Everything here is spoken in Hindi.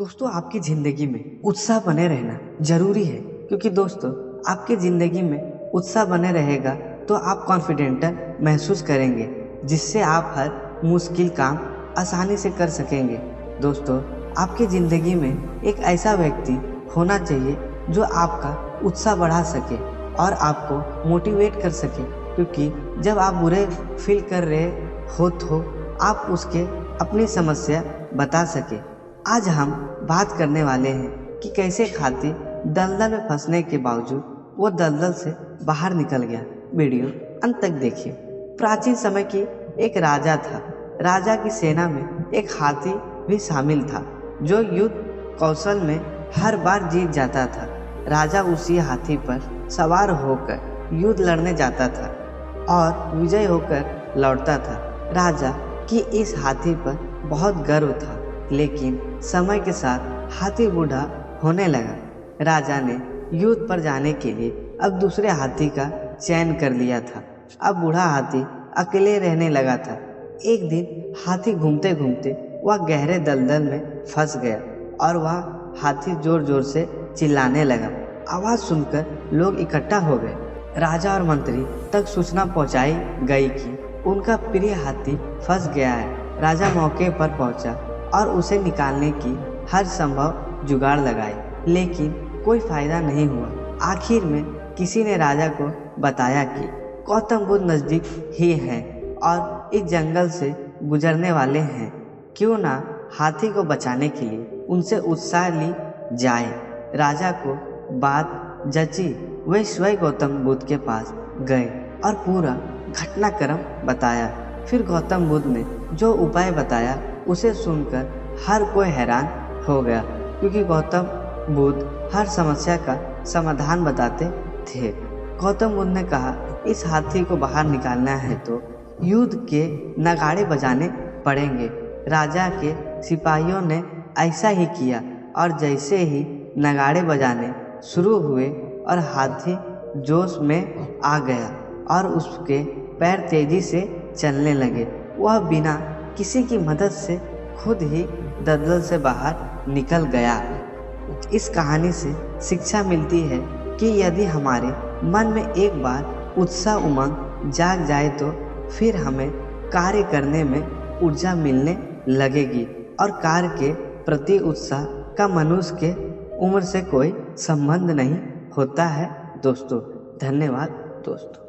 दोस्तों, आपकी ज़िंदगी में उत्साह बने रहना ज़रूरी है, क्योंकि दोस्तों आपकी ज़िंदगी में उत्साह बने रहेगा तो आप कॉन्फिडेंटल महसूस करेंगे, जिससे आप हर मुश्किल काम आसानी से कर सकेंगे। दोस्तों, आपकी ज़िंदगी में एक ऐसा व्यक्ति होना चाहिए जो आपका उत्साह बढ़ा सके और आपको मोटिवेट कर सके, क्योंकि जब आप बुरे फील कर रहे हो तो आप उसके अपनी समस्या बता सके। आज हम बात करने वाले हैं कि कैसे एक हाथी दलदल में फंसने के बावजूद वो दलदल से बाहर निकल गया। वीडियो अंत तक देखिए। प्राचीन समय की एक राजा था। राजा की सेना में एक हाथी भी शामिल था जो युद्ध कौशल में हर बार जीत जाता था। राजा उसी हाथी पर सवार होकर युद्ध लड़ने जाता था और विजय होकर लौटता था। राजा की इस हाथी पर बहुत गर्व था, लेकिन समय के साथ हाथी बूढ़ा होने लगा। राजा ने युद्ध पर जाने के लिए अब दूसरे हाथी का चयन कर लिया था। अब बूढ़ा हाथी अकेले रहने लगा था। एक दिन हाथी घूमते घूमते वह गहरे दलदल में फंस गया और वह हाथी जोर जोर से चिल्लाने लगा। आवाज़ सुनकर लोग इकट्ठा हो गए। राजा और मंत्री तक सूचना पहुंचाई गई कि उनका प्रिय हाथी फंस गया है। राजा मौके पर पहुंचा और उसे निकालने की हर संभव जुगाड़ लगाए, लेकिन कोई फायदा नहीं हुआ। आखिर में किसी ने राजा को बताया कि गौतम बुद्ध नज़दीक ही हैं और इस जंगल से गुजरने वाले हैं। क्यों ना हाथी को बचाने के लिए उनसे उत्साह ली जाए। राजा को बात जची। वे स्वयं गौतम बुद्ध के पास गए और पूरा घटनाक्रम बताया। फिर गौतम बुद्ध ने जो उपाय बताया उसे सुनकर हर कोई हैरान हो गया, क्योंकि गौतम बुद्ध हर समस्या का समाधान बताते थे। गौतम बुद्ध ने कहा, इस हाथी को बाहर निकालना है तो युद्ध के नगाड़े बजाने पड़ेंगे। राजा के सिपाहियों ने ऐसा ही किया और जैसे ही नगाड़े बजाने शुरू हुए और हाथी जोश में आ गया और उसके पैर तेजी से चलने लगे। वह बिना किसी की मदद से खुद ही दलदल से बाहर निकल गया। इस कहानी से शिक्षा मिलती है कि यदि हमारे मन में एक बार उत्साह उमंग जाग जाए तो फिर हमें कार्य करने में ऊर्जा मिलने लगेगी और कार्य के प्रति उत्साह का मनुष्य के उम्र से कोई संबंध नहीं होता है। दोस्तों, धन्यवाद दोस्तों।